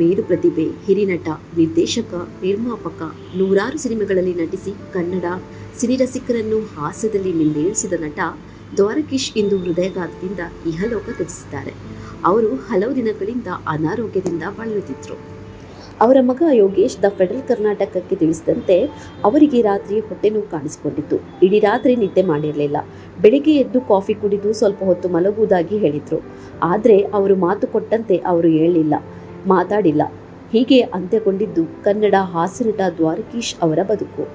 ಮೇರು ಪ್ರತಿಭೆ, ಹಿರಿನಟ, ನಿರ್ದೇಶಕ, ನಿರ್ಮಾಪಕ, ನೂರಾರು ಸಿನಿಮಾಗಳಲ್ಲಿ ನಟಿಸಿ ಕನ್ನಡ ಸಿನಿರಸಿಕರನ್ನು ಹಾಸ್ಯದಲ್ಲಿ ಮಿಂದೇಳಿಸಿದ ನಟ ದ್ವಾರಕೀಶ್ ಇಂದು ಹೃದಯಾಘಾತದಿಂದ ಇಹಲೋಕ ತ್ಯಜಿಸಿದ್ದಾರೆ. ಅವರು ಹಲವು ದಿನಗಳಿಂದ ಅನಾರೋಗ್ಯದಿಂದ ಬಳಲುತ್ತಿದ್ದರು. ಅವರ ಮಗ ಯೋಗೇಶ್ ದ ಫೆಡರಲ್ ಕರ್ನಾಟಕಕ್ಕೆ ತಿಳಿಸಿದಂತೆ ಅವರಿಗೆ ರಾತ್ರಿ ಹೊಟ್ಟೆನೋವು ಕಾಣಿಸಿಕೊಂಡಿತ್ತು. ಇಡೀ ರಾತ್ರಿ ನಿದ್ದೆ ಮಾಡಿರಲಿಲ್ಲ. ಬೆಳಿಗ್ಗೆ ಎದ್ದು ಕಾಫಿ ಕುಡಿದು ಸ್ವಲ್ಪ ಹೊತ್ತು ಮಲಗುವುದಾಗಿ ಹೇಳಿದರು. ಆದರೆ ಅವರು ಮಾತು ಕೊಟ್ಟಂತೆ ಅವರು ಹೇಳಲಿಲ್ಲ, ಮಾತಾಡಿಲ್ಲ. ಹೀಗೆ ಅಂತ್ಯಗೊಂಡಿದ್ದು ಕನ್ನಡ ಹಾಸ್ಯನಟ ದ್ವಾರಕೀಶ್ ಅವರ ಬದುಕು.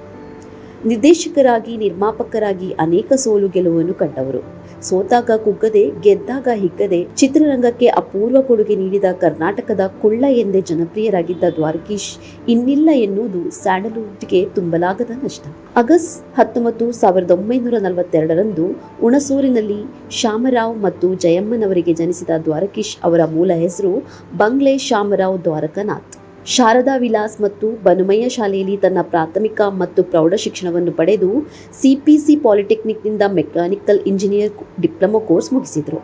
ನಿರ್ದೇಶಕರಾಗಿ, ನಿರ್ಮಾಪಕರಾಗಿ ಅನೇಕ ಸೋಲು ಗೆಲುವನ್ನು ಕಂಡವರು. ಸೋತಾಗ ಕುಗ್ಗದೆ, ಗೆದ್ದಾಗ ಹಿಗ್ಗದೆ ಚಿತ್ರರಂಗಕ್ಕೆ ಅಪೂರ್ವ ಕೊಡುಗೆ ನೀಡಿದ ಕರ್ನಾಟಕದ ಕುಳ್ಳ ಎಂದೇ ಜನಪ್ರಿಯರಾಗಿದ್ದ ದ್ವಾರಕೀಶ್ ಇನ್ನಿಲ್ಲ ಎನ್ನುವುದು ಸ್ಯಾಂಡಲ್ವುಡ್ಗೆ ತುಂಬಲಾಗದ ನಷ್ಟ. ಆಗಸ್ಟ್ 19, 1942ರಂದು ಹುಣಸೂರಿನಲ್ಲಿ ಶಾಮರಾವ್ ಮತ್ತು ಜಯಮ್ಮನವರಿಗೆ ಜನಿಸಿದ ದ್ವಾರಕೀಶ್ ಅವರ ಮೂಲ ಹೆಸರು ಬಂಗ್ಲೆ ಶಾಮರಾವ್ ದ್ವಾರಕನಾಥ್. ಶಾರದಾ ವಿಲಾಸ್ ಮತ್ತು ಬನುಮಯ್ಯ ಶಾಲೆಯಲ್ಲಿ ತನ್ನ ಪ್ರಾಥಮಿಕ ಮತ್ತು ಪ್ರೌಢ ಶಿಕ್ಷಣವನ್ನು ಪಡೆದು ಸಿಪಿಸಿ ಪಾಲಿಟೆಕ್ನಿಕ್ನಿಂದ ಮೆಕ್ಯಾನಿಕಲ್ ಇಂಜಿನಿಯರ್ ಡಿಪ್ಲೊಮಾ ಕೋರ್ಸ್ ಮುಗಿಸಿದರು.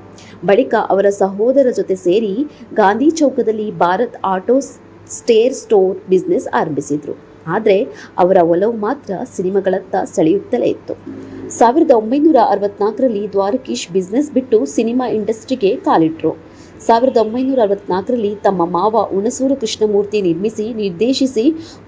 ಬಳಿಕ ಅವರ ಸಹೋದರ ಜೊತೆ ಸೇರಿ ಗಾಂಧಿ ಚೌಕದಲ್ಲಿ ಭಾರತ್ ಆಟೋ ಸ್ಟೇರ್ ಸ್ಟೋರ್ ಬಿಸ್ನೆಸ್ ಆರಂಭಿಸಿದರು. ಆದರೆ ಅವರ ಒಲವು ಮಾತ್ರ ಸಿನಿಮಾಗಳತ್ತ ಸೆಳೆಯುತ್ತಲೇ ಇತ್ತು. 1964ರಲ್ಲಿ ದ್ವಾರಕೀಶ್ ಬಿಸ್ನೆಸ್ ಬಿಟ್ಟು ಸಿನಿಮಾ ಇಂಡಸ್ಟ್ರಿಗೆ ಕಾಲಿಟ್ಟರು. 1964ರಲ್ಲಿ ತಮ್ಮ ಮಾವ ಹುಣಸೂರು ಕೃಷ್ಣಮೂರ್ತಿ ನಿರ್ಮಿಸಿ, ನಿರ್ದೇಶಿಸಿ,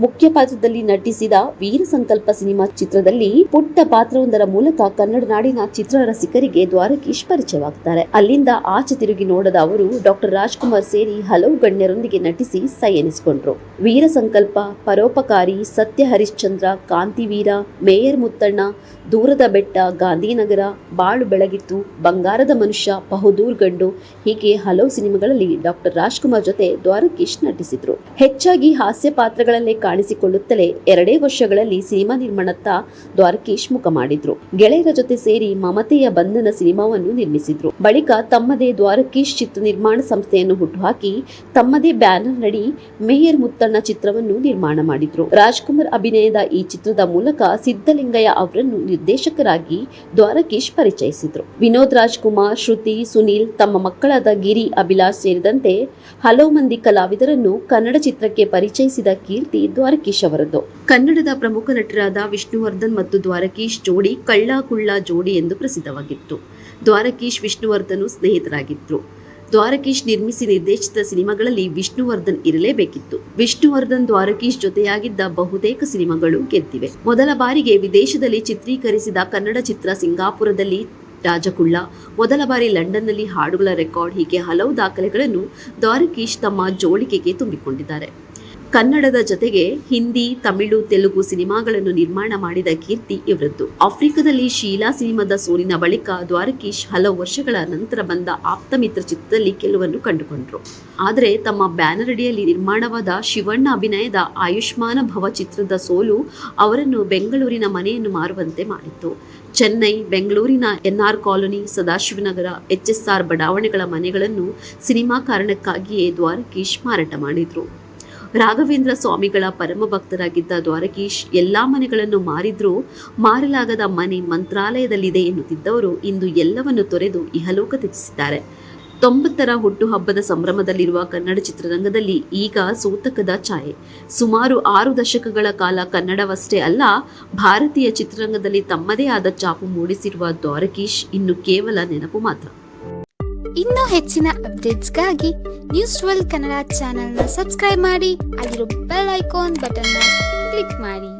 ಮುಖ್ಯ ಪಾತ್ರದಲ್ಲಿ ನಟಿಸಿದ ವೀರ ಸಂಕಲ್ಪ ಸಿನಿಮಾ ಚಿತ್ರದಲ್ಲಿ ಪುಟ್ಟ ಪಾತ್ರವೊಂದರ ಮೂಲಕ ಕನ್ನಡ ನಾಡಿನ ಚಿತ್ರರಸಿಕರಿಗೆ ದ್ವಾರಕೀಶ್ ಪರಿಚಯವಾಗುತ್ತಾರೆ. ಅಲ್ಲಿಂದ ಆಚೆ ತಿರುಗಿ ನೋಡದ ಅವರು ಡಾಕ್ಟರ್ ರಾಜ್ಕುಮಾರ್ ಸೇರಿ ಹಲವು ಗಣ್ಯರೊಂದಿಗೆ ನಟಿಸಿ ಸೈ ಎನಿಸಿಕೊಂಡ್ರು. ವೀರ ಸಂಕಲ್ಪ, ಪರೋಪಕಾರಿ, ಸತ್ಯ ಹರಿಶ್ಚಂದ್ರ, ಕಾಂತಿವೀರ, ಮೇಯರ್ ಮುತ್ತಣ್ಣ, ದೂರದ ಬೆಟ್ಟ, ಗಾಂಧಿನಗರ, ಬಾಳು ಬೆಳಗಿತ್ತು, ಬಂಗಾರದ ಮನುಷ್ಯ, ಬಹದ್ದೂರ್ ಗಂಡು ಹೀಗೆ ಹಲವು ಸಿನಿಮಾಗಳಲ್ಲಿ ಡಾಕ್ಟರ್ ರಾಜ್ಕುಮಾರ್ ಜೊತೆ ದ್ವಾರಕೀಶ್ ನಟಿಸಿದ್ರು. ಹೆಚ್ಚಾಗಿ ಹಾಸ್ಯ ಪಾತ್ರಗಳಲ್ಲೇ ಕಾಣಿಸಿಕೊಳ್ಳುತ್ತಲೇ 2 ವರ್ಷಗಳಲ್ಲಿ ಸಿನಿಮಾ ನಿರ್ಮಾಣತ್ತ ದ್ವಾರಕೀಶ್ ಮುಖ ಮಾಡಿದ್ರು. ಗೆಳೆಯರ ಜೊತೆ ಸೇರಿ ಮಮತೆಯ ಬಂಧನ ಸಿನಿಮಾವನ್ನು ನಿರ್ಮಿಸಿದ್ರು. ಬಳಿಕ ತಮ್ಮದೇ ದ್ವಾರಕೀಶ್ ಚಿತ್ರ ನಿರ್ಮಾಣ ಸಂಸ್ಥೆಯನ್ನು ಹುಟ್ಟುಹಾಕಿ ತಮ್ಮದೇ ಬ್ಯಾನರ್ ನಡಿ ಮೇಯರ್ ಮುತ್ತಣ್ಣ ಚಿತ್ರವನ್ನು ನಿರ್ಮಾಣ ಮಾಡಿದ್ರು. ರಾಜ್ಕುಮಾರ್ ಅಭಿನಯದ ಈ ಚಿತ್ರದ ಮೂಲಕ ಸಿದ್ದಲಿಂಗಯ್ಯ ಅವರನ್ನು ನಿರ್ದೇಶಕರಾಗಿ ದ್ವಾರಕೀಶ್ ಪರಿಚಯಿಸಿದ್ರು. ವಿನೋದ್ ರಾಜ್ಕುಮಾರ್, ಶ್ರುತಿ, ಸುನೀಲ್, ತಮ್ಮ ಮಕ್ಕಳಾದ ಗಿರಿ, ಅಭಿಲಾಷ್ ಸೇರಿದಂತೆ ಹಲವು ಮಂದಿ ಕಲಾವಿದರನ್ನು ಕನ್ನಡ ಚಿತ್ರಕ್ಕೆ ಪರಿಚಯಿಸಿದ ಕೀರ್ತಿ ದ್ವಾರಕೀಶ್ ಅವರದ್ದು. ಕನ್ನಡದ ಪ್ರಮುಖ ನಟರಾದ ವಿಷ್ಣುವರ್ಧನ್ ಮತ್ತು ದ್ವಾರಕೀಶ್ ಜೋಡಿ ಕಳ್ಳ ಕುಳ್ಳ ಜೋಡಿ ಎಂದು ಪ್ರಸಿದ್ಧವಾಗಿತ್ತು. ದ್ವಾರಕೀಶ್, ವಿಷ್ಣುವರ್ಧನ್ ಸ್ನೇಹಿತರಾಗಿದ್ರು. ದ್ವಾರಕೀಶ್ ನಿರ್ಮಿಸಿ ನಿರ್ದೇಶಿಸಿದ ಸಿನಿಮಾಗಳಲ್ಲಿ ವಿಷ್ಣುವರ್ಧನ್ ಇರಲೇಬೇಕಿತ್ತು. ವಿಷ್ಣುವರ್ಧನ್ ದ್ವಾರಕೀಶ್ ಜೊತೆಯಾಗಿದ್ದ ಬಹುತೇಕ ಸಿನಿಮಾಗಳು ಗೆದ್ದಿವೆ. ಮೊದಲ ಬಾರಿಗೆ ವಿದೇಶದಲ್ಲಿ ಚಿತ್ರೀಕರಿಸಿದ ಕನ್ನಡ ಚಿತ್ರ ಸಿಂಗಾಪುರದಲ್ಲಿ ರಾಜಕುಳ್ಳ, ಮೊದಲ ಬಾರಿ ಲಂಡನ್ನಲ್ಲಿ ಹಾಡುಗಳ ರೆಕಾರ್ಡ್ ಹೀಗೆ ಹಲವು ದಾಖಲೆಗಳನ್ನು ದ್ವಾರಕೀಶ್ ತಮ್ಮ ಜೋಳಿಗೆಗೆ ತುಂಬಿಕೊಂಡಿದ್ದಾರೆ. ಕನ್ನಡದ ಜೊತೆಗೆ ಹಿಂದಿ, ತಮಿಳು, ತೆಲುಗು ಸಿನಿಮಾಗಳನ್ನು ನಿರ್ಮಾಣ ಮಾಡಿದ ಕೀರ್ತಿ ಇವರದ್ದು. ಆಫ್ರಿಕಾದಲ್ಲಿ ಶೀಲಾ ಸಿನಿಮಾದ ಸೋಲಿನ ಬಳಿಕ ದ್ವಾರಕೀಶ್ ಹಲವು ವರ್ಷಗಳ ನಂತರ ಬಂದ ಆಪ್ತಮಿತ್ರ ಚಿತ್ರದಲ್ಲಿ ಗೆಲುವನ್ನು ಕಂಡುಕೊಂಡರು. ಆದರೆ ತಮ್ಮ ಬ್ಯಾನರ್ ಅಡಿಯಲ್ಲಿ ನಿರ್ಮಾಣವಾದ ಶಿವಣ್ಣ ಅಭಿನಯದ ಆಯುಷ್ಮಾನ ಭವ ಚಿತ್ರದ ಸೋಲು ಅವರನ್ನು ಬೆಂಗಳೂರಿನ ಮನೆಯನ್ನು ಮಾರುವಂತೆ ಮಾಡಿತ್ತು. ಚೆನ್ನೈ, ಬೆಂಗಳೂರಿನ NR ಕಾಲೋನಿ, ಸದಾಶಿವನಗರ, HSR ಬಡಾವಣೆಗಳ ಮನೆಗಳನ್ನು ಸಿನಿಮಾ ಕಾರಣಕ್ಕಾಗಿಯೇ ದ್ವಾರಕೀಶ್ ಮಾರಾಟ ಮಾಡಿದ್ರು. ರಾಘವೇಂದ್ರ ಸ್ವಾಮಿಗಳ ಪರಮ ಭಕ್ತರಾಗಿದ್ದ ದ್ವಾರಕೀಶ್ ಎಲ್ಲಾ ಮನೆಗಳನ್ನು ಮಾರಿದ್ರೂ ಮಾರಲಾಗದ ಮನೆ ಮಂತ್ರಾಲಯದಲ್ಲಿದೆ ಎನ್ನುತ್ತಿದ್ದವರು ಇಂದು ಎಲ್ಲವನ್ನು ತೊರೆದು ಇಹಲೋಕ ತ್ಯಜಿಸಿದ್ದಾರೆ. 90ರ ಹುಟ್ಟುಹಬ್ಬದ ಸಂಭ್ರಮದಲ್ಲಿರುವ ಕನ್ನಡ ಚಿತ್ರರಂಗದಲ್ಲಿ ಈಗ ಸೂತಕದ ಛಾಯೆ. ಸುಮಾರು 6 ದಶಕಗಳ ಕಾಲ ಕನ್ನಡವಷ್ಟೇ ಅಲ್ಲ, ಭಾರತೀಯ ಚಿತ್ರರಂಗದಲ್ಲಿ ತಮ್ಮದೇ ಆದ ಛಾಪು ಮೂಡಿಸಿರುವ ದ್ವಾರಕೀಶ್ ಇನ್ನು ಕೇವಲ ನೆನಪು ಮಾತ್ರ. ಇನ್ನೂ ಹೆಚ್ಚಿನ ಅಪ್ಡೇಟ್ಸ್ಗಾಗಿ ನ್ಯೂಸ್ 12 ಕನ್ನಡ ಚಾನೆಲ್ನ ಸಬ್ಸ್ಕ್ರೈಬ್ ಮಾಡಿ, ಅಲ್ಲಿರೋ ಬೆಲ್ ಐಕಾನ್ ಬಟನ್ನ ಕ್ಲಿಕ್ ಮಾಡಿ.